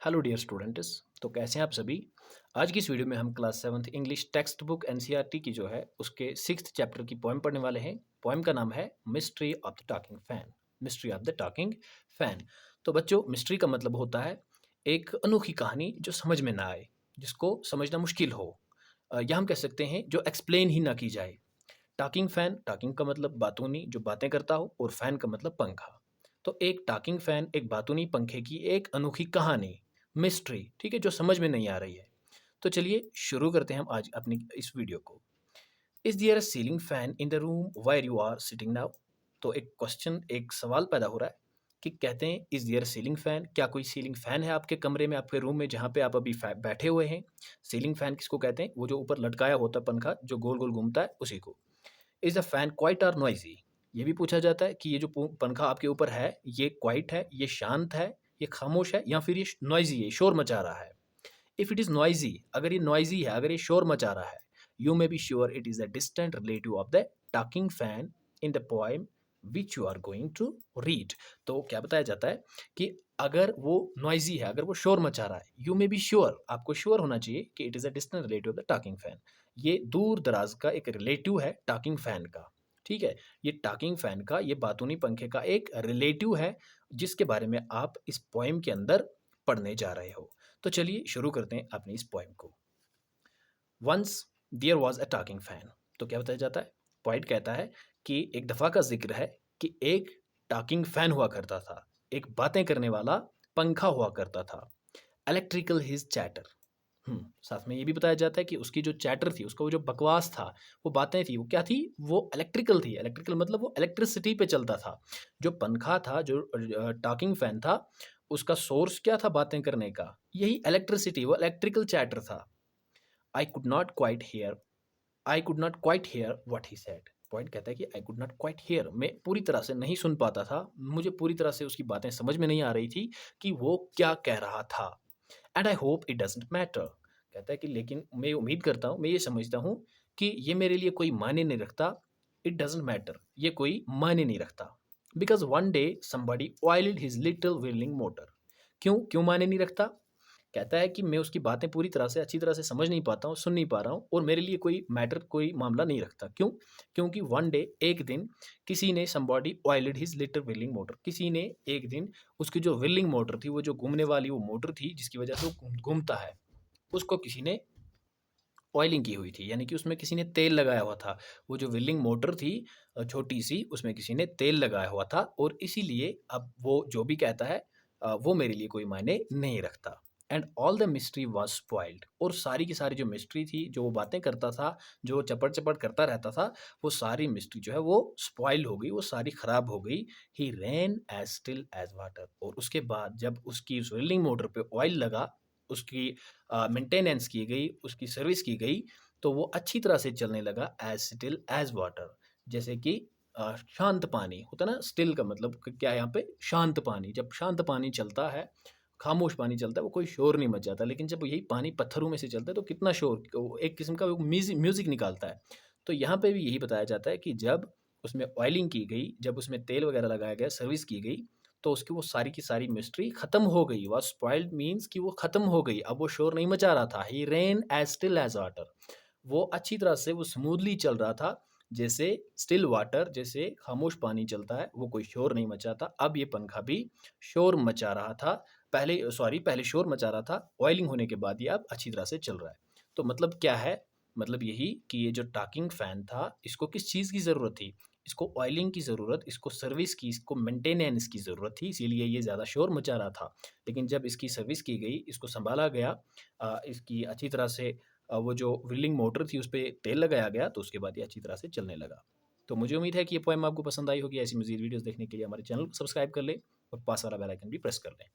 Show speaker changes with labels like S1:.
S1: Hello dear students. तो कैसे हैं आप सभी। आज की इस वीडियो में हम class 7th English text book NCERT की जो है उसके 6th चैप्टर की पोएम पढ़ने वाले हैं। पोएम का नाम है mystery of the talking fan. Mystery of the talking fan. तो बच्चों, मिस्ट्री का मतलब होता है एक अनोखी कहानी जो समझ में ना आए, जिसको समझना मुश्किल हो, या हम कह सकते हैं जो एक्सप्लेन ही ना की जाए। टॉकिंग फैन, टॉकिंग का मतलब बातूनी जो बातें करता हो, और फैन का मतलब पंखा। तो एक टॉकिंग फैन, एक बातूनी पंखे की एक अनोखी कहानी, मिस्ट्री, ठीक है, जो समझ में नहीं आ रही है। तो चलिए शुरू करते हैं हम आज अपनी इस वीडियो को। Is there a ceiling fan in the room where you are sitting now. तो एक क्वेश्चन, एक सवाल पैदा हो रहा है कि कहते हैं इज देयर सीलिंग फैन, क्या कोई सीलिंग फैन है आपके कमरे में, आपके रूम में, जहाँ पे आप अभी बैठे हुए हैं। सीलिंग फैन किसको कहते हैं? वो जो ऊपर लटकाया होता है पंखा, जो गोल गोल घूमता है, उसी को। इज द फैन क्वाइट और नॉइजी। ये भी पूछा जाता है कि ये जो पंखा आपके ऊपर है, ये क्वाइट है, ये शांत है, ये खामोश है, या फिर ये नॉइजी है, शोर मचा रहा है। इफ इट इज नॉइजी, अगर ये नॉइजी है, अगर ये शोर मचा रहा है, you may be sure it is the distant relative of the talking fan in the poem which you are going to read. तो क्या बताया जाता है कि अगर वो नॉइजी है, अगर वो शोर मचा रहा है, यू मे बी श्योर, आपको श्योर होना चाहिए कि it is a distant relative of the talking fan. ये दूर दराज का एक रिलेटिव है टॉकिंग फैन का। ठीक है, ये टॉकिंग फैन का, ये बातूनी पंखे का एक रिलेटिव है, जिसके बारे में आप इस पोएम के अंदर पढ़ने जा रहे हो। तो चलिए शुरू करते हैं अपनी इस पोएम को। Once there was a talking fan. तो क्या बताया जाता है? पॉइंट कहता है कि एक दफ़ा का जिक्र है कि एक टॉकिंग फैन हुआ करता था, एक बातें करने वाला पंखा हुआ करता था। Electrical his chatter. साथ में ये भी बताया जाता है कि उसकी जो चैटर थी, उसका वो जो बकवास था, वो बातें थी, वो क्या थी? वो इलेक्ट्रिकल थी। इलेक्ट्रिकल मतलब वो इलेक्ट्रिसिटी पे चलता था। जो पंखा था, जो टॉकिंग फैन था, उसका सोर्स क्या था बातें करने का? यही इलेक्ट्रिसिटी, वो इलेक्ट्रिकल चैटर था। I could not quite hear, I could not quite hear what he said. Point कहता है कि I could not quite hear, मैं पूरी तरह से नहीं सुन पाता था, मुझे पूरी तरह से उसकी बातें समझ में नहीं आ रही थी कि वो क्या कह रहा था। And I hope it doesn't matter. कहता है कि लेकिन मैं उम्मीद करता हूँ, मैं ये समझता हूँ कि ये मेरे लिए कोई मायने नहीं रखता। इट डजेंट मैटर, ये कोई मायने नहीं रखता। Because one day somebody oiled his little wheeling motor. क्यों क्यों मायने नहीं रखता? कहता है कि मैं उसकी बातें पूरी तरह से, अच्छी तरह से समझ नहीं पाता हूँ, सुन नहीं पा रहा हूँ, और मेरे लिए कोई मैटर, कोई मामला नहीं रखता। क्यों? क्योंकि वन डे, एक दिन, किसी ने, somebody oiled his little wheeling motor, किसी ने एक दिन उसकी जो व्हीलिंग मोटर थी, वो जो घूमने वाली वो मोटर थी जिसकी वजह से वो घूमता है, उसको किसी ने ऑयलिंग की हुई थी, यानी कि उसमें किसी ने तेल लगाया हुआ था। वो जो व्हीलिंग मोटर थी, छोटी सी, उसमें किसी ने तेल लगाया हुआ था, और इसीलिए अब वो जो भी कहता है, वो मेरे लिए कोई मायने नहीं रखता। And all the mystery was spoiled. और सारी की सारी जो मिस्ट्री थी, जो वो बातें करता था, जो चपड़ चपड़ करता रहता था, वो सारी मिस्ट्री जो है वो स्पॉइल हो गई, वो सारी खराब हो गई। ही रैन एज स्टिल एज वाटर। और उसके बाद जब उसकी उस व्हीलिंग मोटर पे ऑयल लगा, उसकी मेंटेनेंस की गई, उसकी सर्विस की गई, तो वो अच्छी तरह से चलने लगा, एज स्टिल एज वाटर। जैसे कि शांत पानी होता है ना, स्टिल का मतलब क्या है यहाँ पे? शांत पानी। जब शांत पानी चलता है, खामोश पानी चलता है, वो कोई शोर नहीं मच जाता। लेकिन जब यही पानी पत्थरों में से चलता है तो कितना शोर, एक किस्म का म्यूजिक म्यूजिक निकालता है। तो यहाँ पे भी यही बताया जाता है कि जब उसमें ऑयलिंग की गई, जब उसमें तेल वगैरह लगाया गया, सर्विस की गई, तो उसकी वो सारी की सारी मिस्ट्री खत्म हो गई। वॉज स्पॉइल्ड मीन्स कि वो खत्म हो गई, अब वो शोर नहीं मचा रहा था। He ran as still as water. वो अच्छी तरह से, वो स्मूथली चल रहा था, जैसे स्टिल वाटर, जैसे खामोश पानी चलता है, वो कोई शोर नहीं मचाता। अब ये पंखा भी शोर मचा रहा था। पहले शोर मचा रहा था, ऑयलिंग होने के बाद ये अब अच्छी तरह से चल रहा है। तो मतलब क्या है? मतलब यही कि ये जो टॉकिंग फैन था, इसको किस चीज़ की ज़रूरत थी? इसको ऑयलिंग की ज़रूरत, इसको सर्विस की, इसको मेंटेनेंस की ज़रूरत थी, इसीलिए ये ज़्यादा शोर मचा रहा था। लेकिन जब इसकी सर्विस की गई, इसको सँभाला गया, इसकी अच्छी तरह से, वो जो व्हीलिंग मोटर थी, उसपे तेल लगाया गया, तो उसके बाद ये अच्छी तरह से चलने लगा। तो मुझे उम्मीद है कि ये पोएम आपको पसंद आई होगी। ऐसी मज़ीद वीडियोज़ देखने के लिए हमारे चैनल को सब्सक्राइब कर लें, और पास वाला बेल आइकन भी प्रेस कर लें।